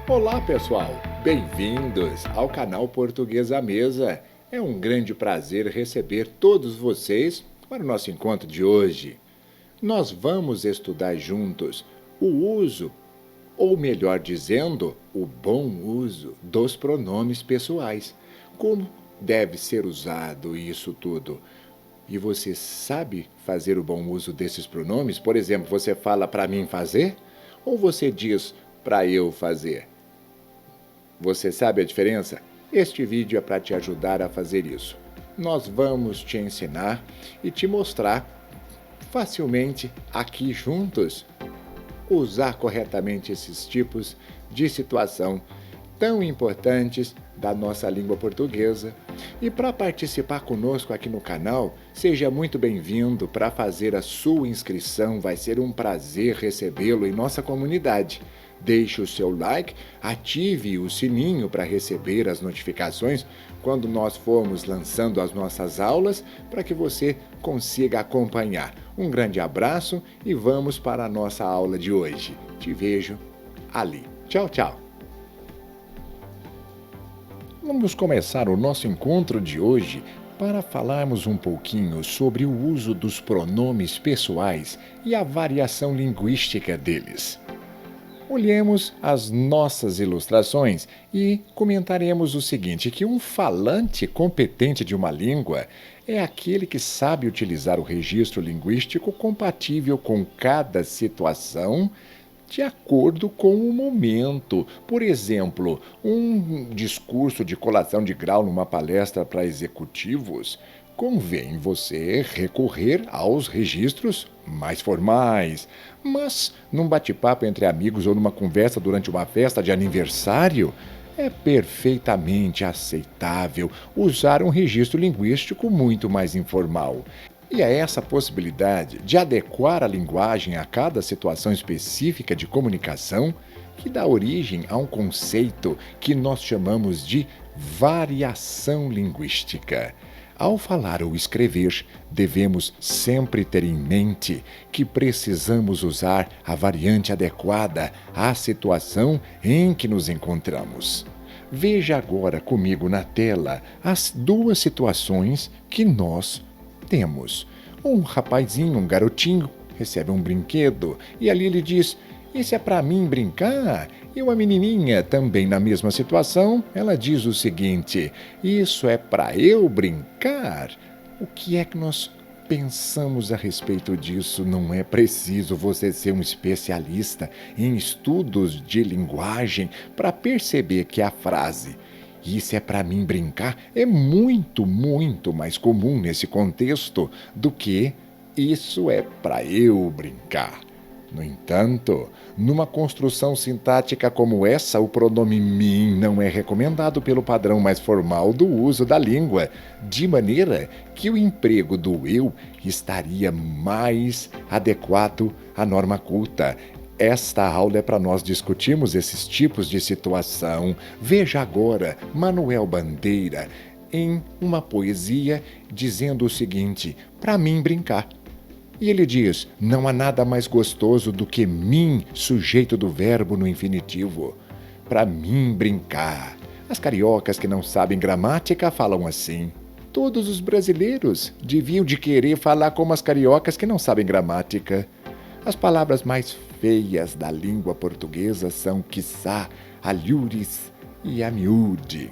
Olá, pessoal! Bem-vindos ao canal Português à Mesa. É um grande prazer receber todos vocês para o nosso encontro de hoje. Nós vamos estudar juntos o uso, ou melhor dizendo, o bom uso dos pronomes pessoais. Como deve ser usado isso tudo? E você sabe fazer o bom uso desses pronomes? Por exemplo, você fala para mim fazer ou você diz para eu fazer? Você sabe a diferença? Este vídeo é para te ajudar a fazer isso. Nós vamos te ensinar e te mostrar facilmente aqui juntos usar corretamente esses tipos de situação tão importantes da nossa língua portuguesa. E para participar conosco aqui no canal, seja muito bem-vindo. Para fazer a sua inscrição, vai ser um prazer recebê-lo em nossa comunidade. Deixe o seu like, ative o sininho para receber as notificações quando nós formos lançando as nossas aulas, para que você consiga acompanhar. Um grande abraço e vamos para a nossa aula de hoje. Te vejo ali. Tchau, tchau! Vamos começar o nosso encontro de hoje para falarmos um pouquinho sobre o uso dos pronomes pessoais e a variação linguística deles. Olhemos as nossas ilustrações e comentaremos o seguinte, que um falante competente de uma língua é aquele que sabe utilizar o registro linguístico compatível com cada situação de acordo com o momento. Por exemplo, um discurso de colação de grau numa palestra para executivos, convém você recorrer aos registros mais formais. Mas, num bate-papo entre amigos ou numa conversa durante uma festa de aniversário, é perfeitamente aceitável usar um registro linguístico muito mais informal. E é essa possibilidade de adequar a linguagem a cada situação específica de comunicação que dá origem a um conceito que nós chamamos de variação linguística. Ao falar ou escrever, devemos sempre ter em mente que precisamos usar a variante adequada à situação em que nos encontramos. Veja agora comigo na tela as duas situações que nós temos. Um rapazinho, um garotinho, recebe um brinquedo e ali ele diz: "Isso é para mim brincar?" E uma menininha, também na mesma situação, ela diz o seguinte: "Isso é para eu brincar?" O que é que nós pensamos a respeito disso? Não é preciso você ser um especialista em estudos de linguagem para perceber que a frase "isso é para mim brincar" é muito, muito mais comum nesse contexto do que "isso é para eu brincar". No entanto, numa construção sintática como essa, o pronome mim não é recomendado pelo padrão mais formal do uso da língua, de maneira que o emprego do eu estaria mais adequado à norma culta. Esta aula é para nós discutirmos esses tipos de situação. Veja agora Manuel Bandeira em uma poesia dizendo o seguinte: "Para mim brincar". E ele diz: "Não há nada mais gostoso do que mim, sujeito do verbo no infinitivo. Para mim brincar". As cariocas que não sabem gramática falam assim. Todos os brasileiros deviam de querer falar como as cariocas que não sabem gramática. As palavras mais feias da língua portuguesa são quiçá, alhures e amiúde.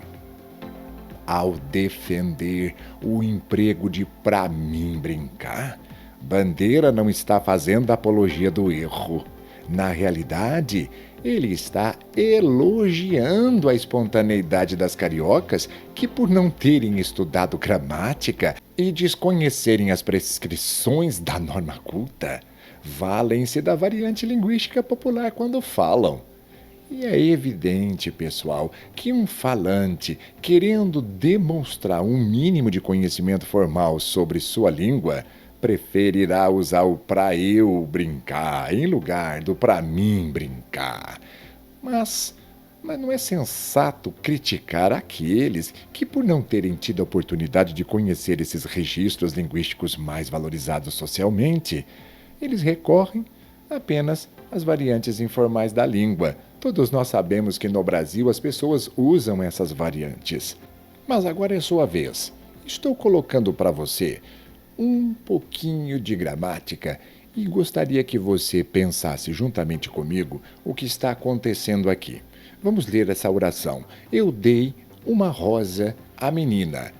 Ao defender o emprego de "para mim brincar", Bandeira não está fazendo apologia do erro. Na realidade, ele está elogiando a espontaneidade das cariocas que, por não terem estudado gramática e desconhecerem as prescrições da norma culta, valem-se da variante linguística popular quando falam. E é evidente, pessoal, que um falante, querendo demonstrar um mínimo de conhecimento formal sobre sua língua, preferirá usar o "para eu brincar" em lugar do "para mim brincar". Mas não é sensato criticar aqueles que, por não terem tido a oportunidade de conhecer esses registros linguísticos mais valorizados socialmente, eles recorrem apenas às variantes informais da língua, Todos nós sabemos que no Brasil as pessoas usam essas variantes. Mas agora é sua vez. Estou colocando para você um pouquinho de gramática e gostaria que você pensasse juntamente comigo o que está acontecendo aqui. Vamos ler essa oração. Eu dei uma rosa à menina.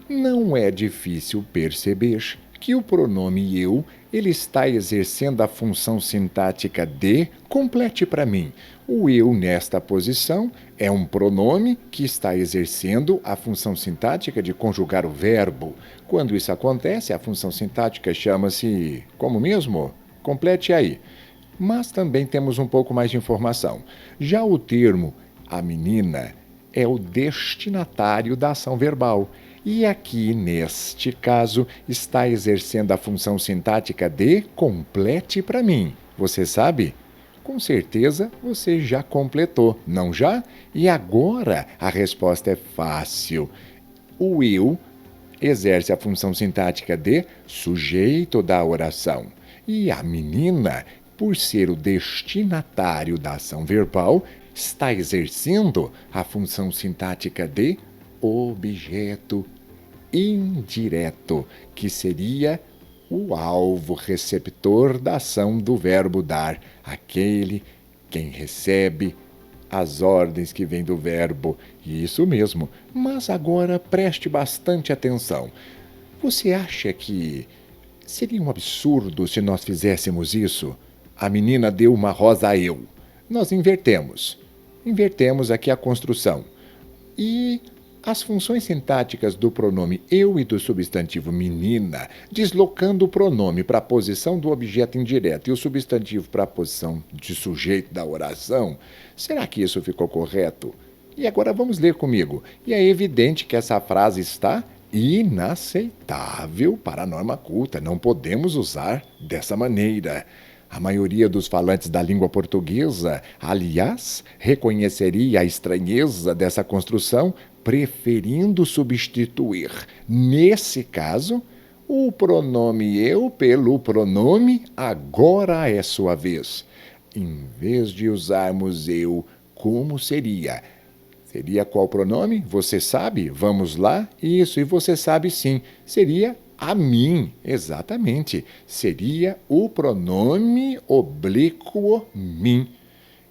Não é difícil perceber que o pronome eu ele está exercendo a função sintática de complete para mim. O eu nesta posição é um pronome que está exercendo a função sintática de conjugar o verbo. Quando isso acontece, a função sintática chama-se como mesmo? Complete aí. Mas também temos um pouco mais de informação. Já o termo a menina é o destinatário da ação verbal. E aqui, neste caso, está exercendo a função sintática de complete para mim. Você sabe? Com certeza você já completou, não já? E agora a resposta é fácil. O eu exerce a função sintática de sujeito da oração. E a menina, por ser o destinatário da ação verbal, está exercendo a função sintática de objeto indireto, que seria o alvo receptor da ação do verbo dar, aquele quem recebe as ordens que vêm do verbo. Isso mesmo, mas agora preste bastante atenção. Você acha que seria um absurdo se nós fizéssemos isso? A menina deu uma rosa a eu. Nós invertemos. Invertemos aqui a construção. E as funções sintáticas do pronome eu e do substantivo menina, deslocando o pronome para a posição do objeto indireto e o substantivo para a posição de sujeito da oração, será que isso ficou correto? E agora vamos ler comigo. E é evidente que essa frase está inaceitável para a norma culta. Não podemos usar dessa maneira. A maioria dos falantes da língua portuguesa, aliás, reconheceria a estranheza dessa construção, preferindo substituir, nesse caso, o pronome eu pelo pronome agora é sua vez. Em vez de usarmos eu, como seria? Seria qual pronome? Você sabe? Vamos lá? Isso, e você sabe sim. Seria a mim, exatamente. Seria o pronome oblíquo mim.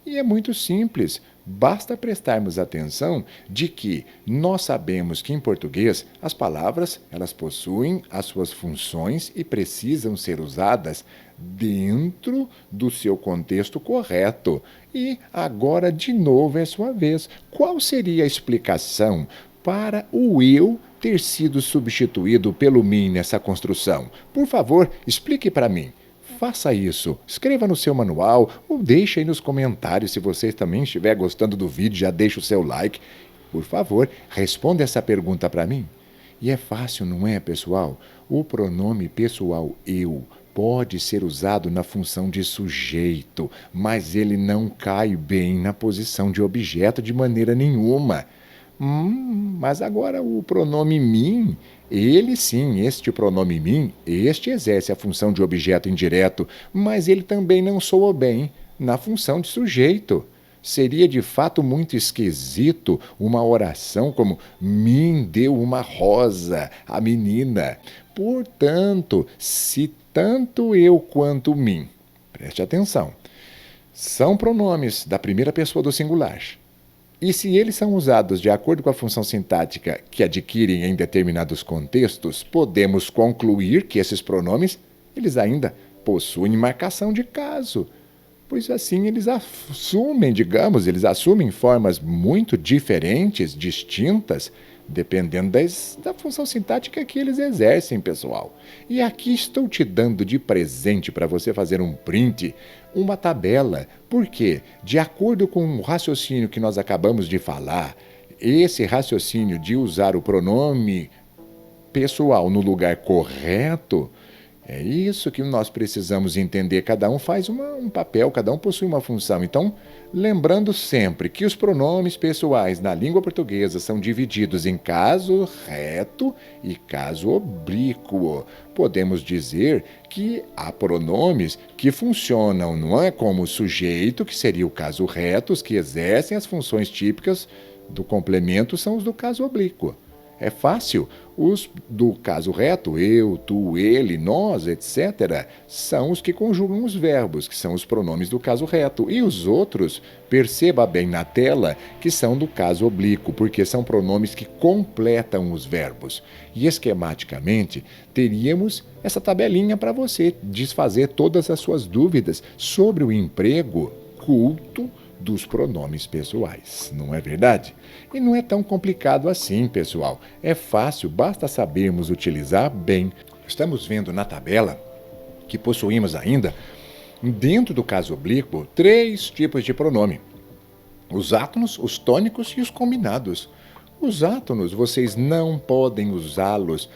E é muito simples. Basta prestarmos atenção de que nós sabemos que em português as palavras elas possuem as suas funções e precisam ser usadas dentro do seu contexto correto. E agora de novo é sua vez. Qual seria a explicação para o eu ter sido substituído pelo mim nessa construção? Por favor, explique para mim. Faça isso, escreva no seu manual ou deixe aí nos comentários. Se você também estiver gostando do vídeo, já deixa o seu like. Por favor, responda essa pergunta para mim. E é fácil, não é, pessoal? O pronome pessoal eu pode ser usado na função de sujeito, mas ele não cai bem na posição de objeto de maneira nenhuma. Mas agora o pronome mim, ele sim, este pronome mim, este exerce a função de objeto indireto, mas ele também não soa bem na função de sujeito. Seria de fato muito esquisito uma oração como mim deu uma rosa à menina. Portanto, se tanto eu quanto mim, preste atenção, são pronomes da primeira pessoa do singular. E se eles são usados de acordo com a função sintática que adquirem em determinados contextos, podemos concluir que esses pronomes eles ainda possuem marcação de caso. Pois assim eles eles assumem formas muito diferentes, distintas, dependendo da função sintática que eles exercem, pessoal. E aqui estou te dando de presente para você fazer um print, uma tabela, porque, de acordo com o raciocínio que nós acabamos de falar, esse raciocínio de usar o pronome pessoal no lugar correto, É isso que nós precisamos entender. Cada um faz um papel, cada um possui uma função. Então, lembrando sempre que os pronomes pessoais na língua portuguesa são divididos em caso reto e caso oblíquo. Podemos dizer que há pronomes que funcionam, não é, como sujeito, que seria o caso reto, os que exercem as funções típicas do complemento são os do caso oblíquo. É fácil. Os do caso reto, eu, tu, ele, nós, etc., são os que conjugam os verbos, que são os pronomes do caso reto. E os outros, perceba bem na tela, que são do caso oblíquo, porque são pronomes que completam os verbos. E esquematicamente, teríamos essa tabelinha para você desfazer todas as suas dúvidas sobre o emprego culto dos pronomes pessoais, não é verdade? E não é tão complicado assim, pessoal. É fácil, basta sabermos utilizar bem. Estamos vendo na tabela que possuímos ainda, dentro do caso oblíquo, 3 tipos de pronome: os átonos, os tônicos e os combinados. Os átonos, vocês não podem usá-los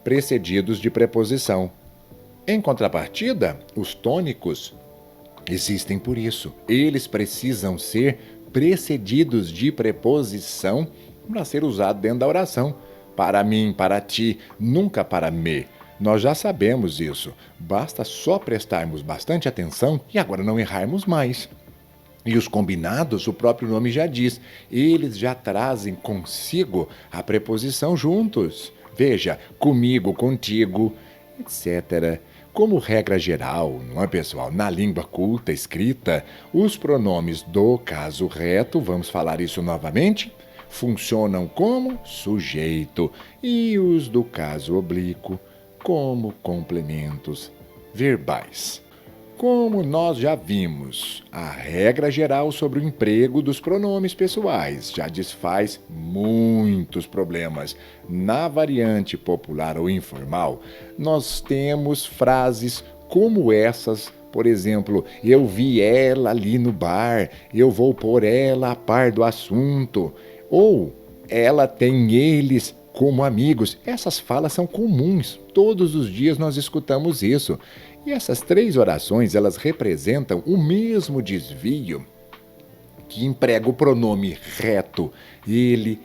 precedidos de preposição. Em contrapartida, os tônicos existem por isso. Eles precisam ser precedidos de preposição para ser usado dentro da oração. Para mim, para ti, nunca para me. Nós já sabemos isso. Basta só prestarmos bastante atenção e agora não errarmos mais. E os combinados, o próprio nome já diz, eles já trazem consigo a preposição juntos. Veja, comigo, contigo, etc. Como regra geral, não é, pessoal? Na língua culta escrita, os pronomes do caso reto, vamos falar isso novamente, funcionam como sujeito e os do caso oblíquo como complementos verbais. Como nós já vimos, a regra geral sobre o emprego dos pronomes pessoais já desfaz muitos problemas. Na variante popular ou informal, nós temos frases como essas, por exemplo, eu vi ela ali no bar, eu vou pôr ela a par do assunto, ou ela tem eles como amigos. Essas falas são comuns, todos os dias nós escutamos isso. E essas 3 orações, elas representam o mesmo desvio que emprega o pronome reto, ele,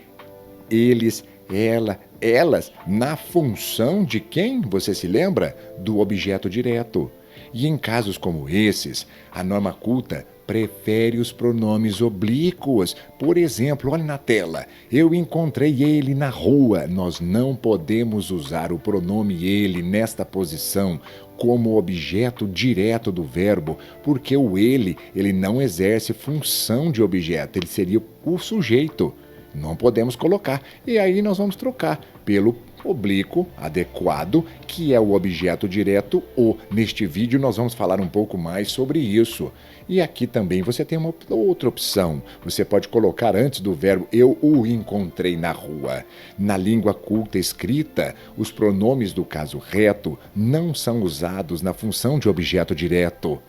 eles, ela, elas, na função de quem, você se lembra? Do objeto direto. E em casos como esses, a norma culta prefere os pronomes oblíquos. Por exemplo, olhe na tela, eu encontrei ele na rua. Nós não podemos usar o pronome ele nesta posição como objeto direto do verbo, porque o ele não exerce função de objeto, ele seria o sujeito. Não podemos colocar. E aí nós vamos trocar pelo oblíquo adequado, que é o objeto direto o. Neste vídeo nós vamos falar um pouco mais sobre isso. E aqui também você tem uma outra opção. Você pode colocar antes do verbo eu o encontrei na rua. Na língua culta escrita, os pronomes do caso reto não são usados na função de objeto direto.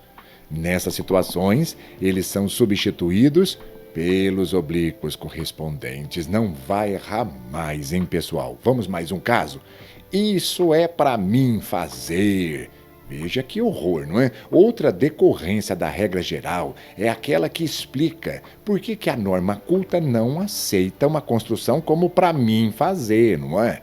Nessas situações, eles são substituídos pelos oblíquos correspondentes. Não vai errar mais, hein, pessoal? Vamos mais um caso? Isso é para mim fazer. Veja que horror, não é? Outra decorrência da regra geral é aquela que explica por que a norma culta não aceita uma construção como para mim fazer, não é?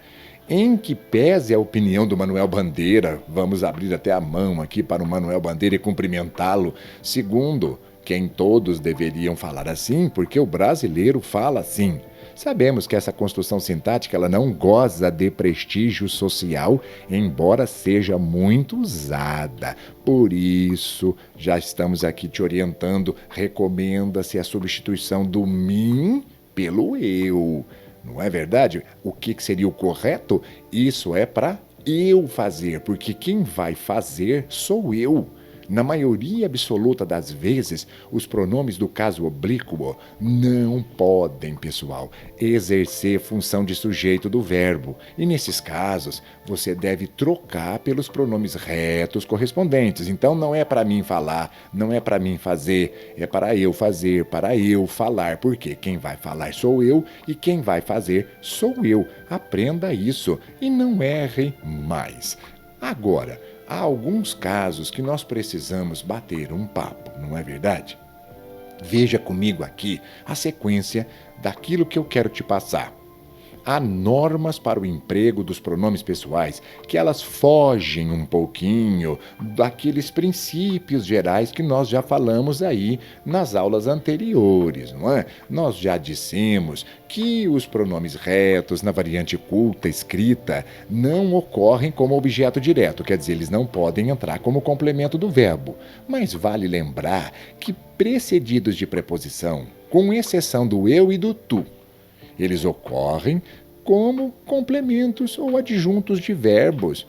Em que pese a opinião do Manuel Bandeira, vamos abrir até a mão aqui para o Manuel Bandeira e cumprimentá-lo, segundo quem todos deveriam falar assim, porque o brasileiro fala assim. Sabemos que essa construção sintática ela não goza de prestígio social, embora seja muito usada. Por isso, já estamos aqui te orientando, recomenda-se a substituição do mim pelo eu. Não é verdade? O que seria o correto? Isso é para eu fazer, porque quem vai fazer sou eu. Na maioria absoluta das vezes, os pronomes do caso oblíquo não podem, pessoal, exercer função de sujeito do verbo. E nesses casos, você deve trocar pelos pronomes retos correspondentes. Então não é para mim falar, não é para mim fazer, é para eu fazer, para eu falar. Porque quem vai falar sou eu e quem vai fazer sou eu. Aprenda isso e não erre mais. Agora, há alguns casos que nós precisamos bater um papo, não é verdade? Veja comigo aqui a sequência daquilo que eu quero te passar. Há normas para o emprego dos pronomes pessoais que elas fogem um pouquinho daqueles princípios gerais que nós já falamos aí nas aulas anteriores, não é? Nós já dissemos que os pronomes retos na variante culta escrita não ocorrem como objeto direto, quer dizer, eles não podem entrar como complemento do verbo. Mas vale lembrar que precedidos de preposição, com exceção do eu e do tu, eles ocorrem como complementos ou adjuntos de verbos,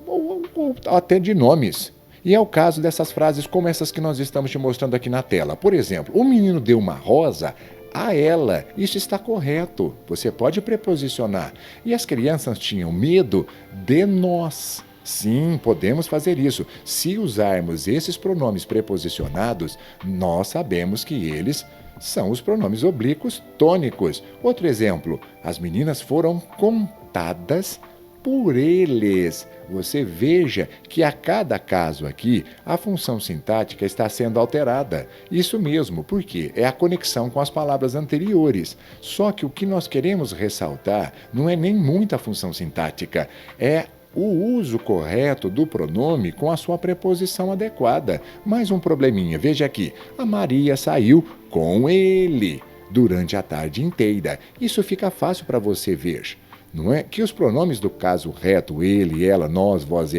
ou até de nomes. E é o caso dessas frases como essas que nós estamos te mostrando aqui na tela. Por exemplo, o menino deu uma rosa a ela. Isso está correto. Você pode preposicionar. E as crianças tinham medo de nós. Sim, podemos fazer isso. Se usarmos esses pronomes preposicionados, nós sabemos que eles são os pronomes oblíquos tônicos. Outro exemplo, as meninas foram contadas por eles. Você veja que a cada caso aqui, a função sintática está sendo alterada. Isso mesmo, porque é a conexão com as palavras anteriores. Só que o que nós queremos ressaltar não é nem muita função sintática, é o uso correto do pronome com a sua preposição adequada. Mais um probleminha, veja aqui. A Maria saiu com ele durante a tarde inteira. Isso fica fácil para você ver. Não é que os pronomes do caso reto, ele, ela, nós, vós,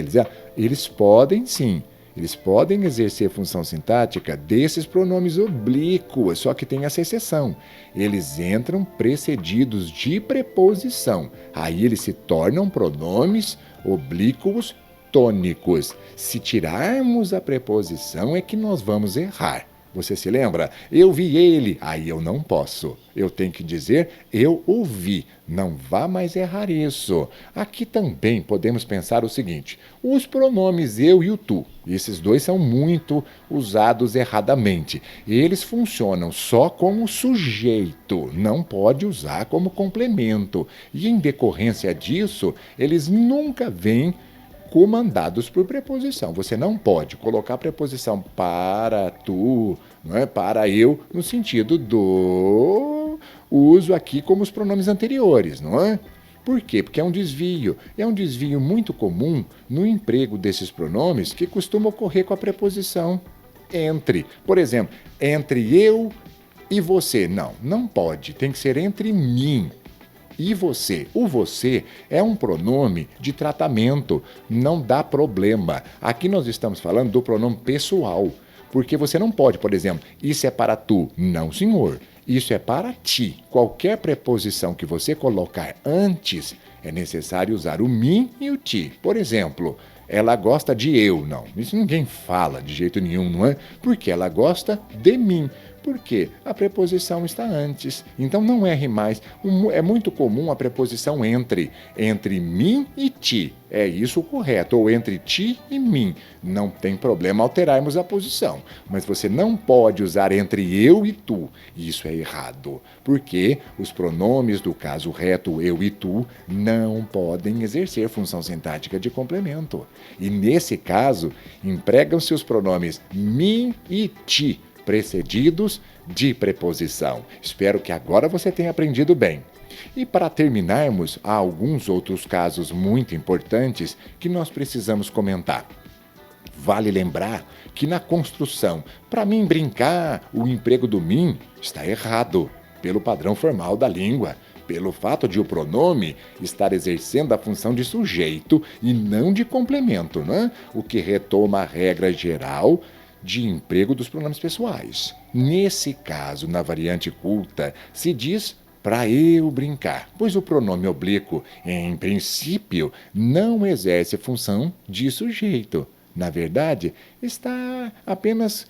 eles podem sim. Eles podem exercer função sintática desses pronomes oblíquos, só que tem essa exceção. Eles entram precedidos de preposição. Aí eles se tornam pronomes oblíquos tônicos. Se tirarmos a preposição é que nós vamos errar. Você se lembra? Eu vi ele. Aí eu não posso. Eu tenho que dizer eu ouvi. Não vá mais errar isso. Aqui também podemos pensar o seguinte: os pronomes eu e o tu, esses dois são muito usados erradamente. Eles funcionam só como sujeito, não pode usar como complemento. E em decorrência disso, eles nunca vêm comandados por preposição. Você não pode colocar a preposição para tu, não é? Para eu, no sentido do uso aqui como os pronomes anteriores, não é? Por quê? Porque é um desvio. É um desvio muito comum no emprego desses pronomes que costuma ocorrer com a preposição entre. Por exemplo, entre eu e você. Não, não pode. Tem que ser entre mim e você. O você é um pronome de tratamento, não dá problema. Aqui nós estamos falando do pronome pessoal, porque você não pode, por exemplo, isso é para tu. Não, senhor. Isso é para ti. Qualquer preposição que você colocar antes, é necessário usar o mim e o ti. Por exemplo, ela gosta de eu. Não, isso ninguém fala de jeito nenhum, não é? Porque ela gosta de mim. Por quê? A preposição está antes. Então não erre mais. É muito comum a preposição entre mim e ti. É isso o correto. Ou entre ti e mim. Não tem problema alterarmos a posição. Mas você não pode usar entre eu e tu. Isso é errado. Porque os pronomes do caso reto eu e tu não podem exercer função sintática de complemento. E nesse caso, empregam-se os pronomes mim e ti, precedidos de preposição. Espero que agora você tenha aprendido bem. E para terminarmos, há alguns outros casos muito importantes que nós precisamos comentar. Vale lembrar que na construção, para mim brincar, o emprego do mim está errado, pelo padrão formal da língua, pelo fato de o pronome estar exercendo a função de sujeito e não de complemento, né? O que retoma a regra geral de emprego dos pronomes pessoais. Nesse caso, na variante culta, se diz para eu brincar, pois o pronome oblíquo, em princípio, não exerce função de sujeito. Na verdade, está apenas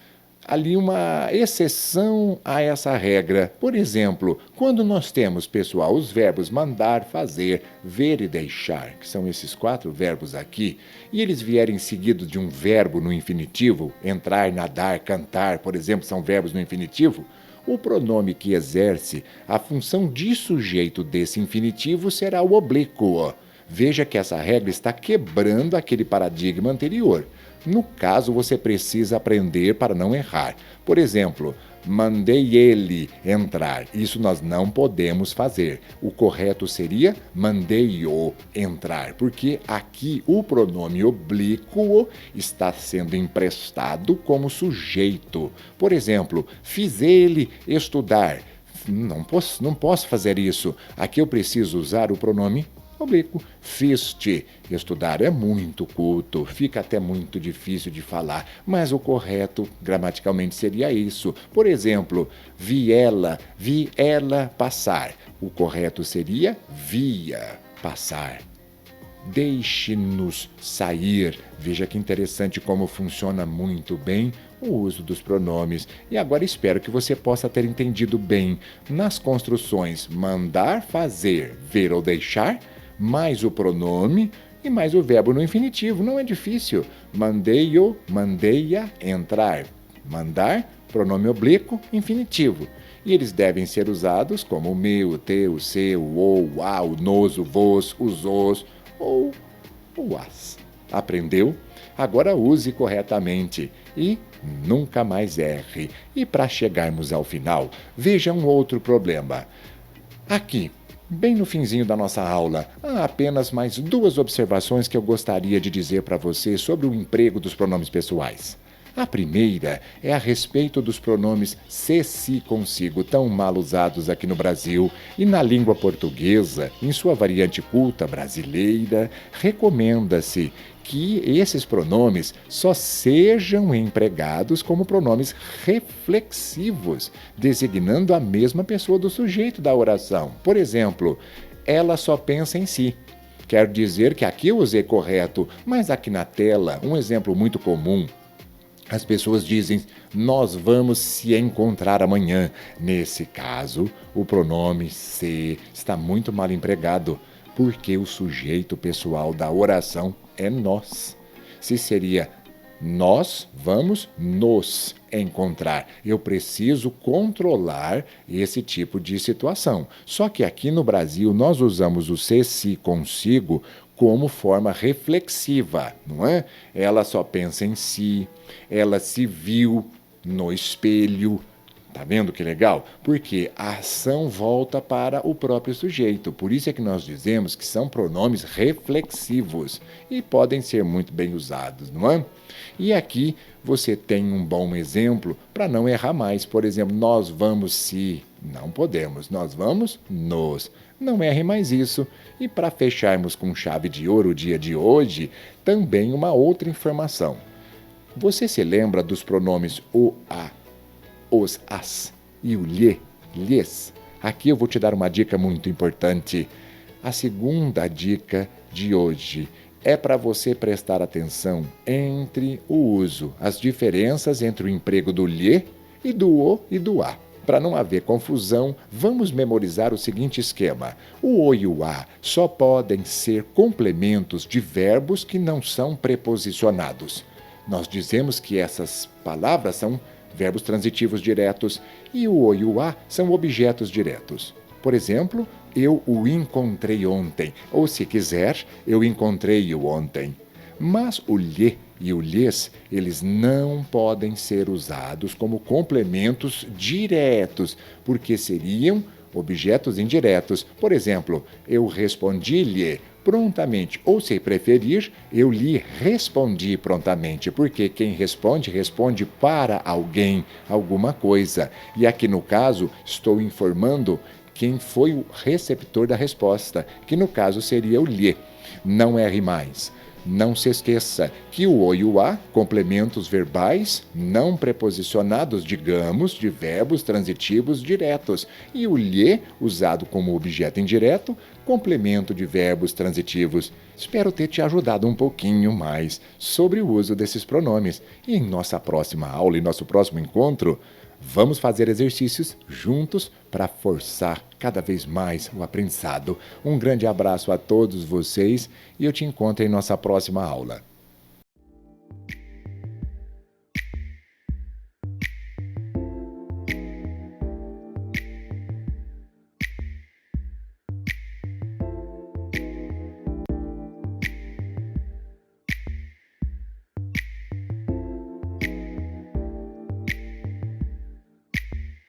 ali uma exceção a essa regra. Por exemplo, quando nós temos, pessoal, os verbos mandar, fazer, ver e deixar, que são esses 4 verbos aqui, e eles vierem seguidos de um verbo no infinitivo, entrar, nadar, cantar, por exemplo, são verbos no infinitivo, o pronome que exerce a função de sujeito desse infinitivo será o oblíquo. Veja que essa regra está quebrando aquele paradigma anterior. No caso, você precisa aprender para não errar. Por exemplo, mandei ele entrar. Isso nós não podemos fazer. O correto seria mandei-o entrar, porque aqui o pronome oblíquo está sendo emprestado como sujeito. Por exemplo, fiz ele estudar. Não posso fazer isso. Aqui eu preciso usar o pronome oblíquo. Fiz-te estudar. É muito culto, fica até muito difícil de falar, mas o correto gramaticalmente seria isso. Por exemplo, vi ela passar. O correto seria via passar. Deixe-nos sair. Veja que interessante como funciona muito bem o uso dos pronomes. E agora espero que você possa ter entendido bem nas construções mandar, fazer, ver ou deixar, mais o pronome e mais o verbo no infinitivo. Não é difícil. Mandei-o, mandei-a entrar. Mandar, pronome oblíquo, infinitivo. E eles devem ser usados como o meu, o teu, o seu, o ou, a, o nos, o vos, os os ou o as. Aprendeu? Agora use corretamente e nunca mais erre. E para chegarmos ao final, veja um outro problema. Aqui, bem no finzinho da nossa aula, há apenas mais 2 observações que eu gostaria de dizer para você sobre o emprego dos pronomes pessoais. A primeira é a respeito dos pronomes se, si, consigo, tão mal usados aqui no Brasil e na língua portuguesa, em sua variante culta brasileira, recomenda-se que esses pronomes só sejam empregados como pronomes reflexivos, designando a mesma pessoa do sujeito da oração. Por exemplo, ela só pensa em si. Quer dizer que aqui eu usei correto, mas aqui na tela, um exemplo muito comum, as pessoas dizem, nós vamos se encontrar amanhã. Nesse caso, o pronome se está muito mal empregado, porque o sujeito pessoal da oração é nós. Se seria, nós vamos nos encontrar. Eu preciso controlar esse tipo de situação. Só que aqui no Brasil, nós usamos o se, si, consigo como forma reflexiva, não é? Ela só pensa em si, ela se viu no espelho. Tá vendo que legal? Porque a ação volta para o próprio sujeito. Por isso é que nós dizemos que são pronomes reflexivos e podem ser muito bem usados, não é? E aqui você tem um bom exemplo para não errar mais. Por exemplo, nós vamos se... Não podemos. Nós vamos nos... Não erre mais isso. E para fecharmos com chave de ouro o dia de hoje, também uma outra informação. Você se lembra dos pronomes o, a, os, as e o lhe, lhes? Aqui eu vou te dar uma dica muito importante. A segunda dica de hoje é para você prestar atenção entre o uso, as diferenças entre o emprego do lhe e do o e do a. Para não haver confusão, vamos memorizar o seguinte esquema. O o e o a só podem ser complementos de verbos que não são preposicionados. Nós dizemos que essas palavras são verbos transitivos diretos e o o e o a são objetos diretos. Por exemplo, eu o encontrei ontem, ou se quiser, eu encontrei-o ontem. Mas o lhe e o lhes, eles não podem ser usados como complementos diretos, porque seriam objetos indiretos. Por exemplo, eu respondi-lhe prontamente, ou se preferir, eu lhe respondi prontamente, porque quem responde, responde para alguém, alguma coisa. E aqui no caso, estou informando quem foi o receptor da resposta, que no caso seria o lhe. Não erre mais. Não se esqueça que o o e o a, complementos verbais não preposicionados, digamos, de verbos transitivos diretos, e o lhe, usado como objeto indireto, complemento de verbos transitivos. Espero ter te ajudado um pouquinho mais sobre o uso desses pronomes. E em nossa próxima aula, em nosso próximo encontro, vamos fazer exercícios juntos para forçar cada vez mais o aprendizado. Um grande abraço a todos vocês e eu te encontro em nossa próxima aula.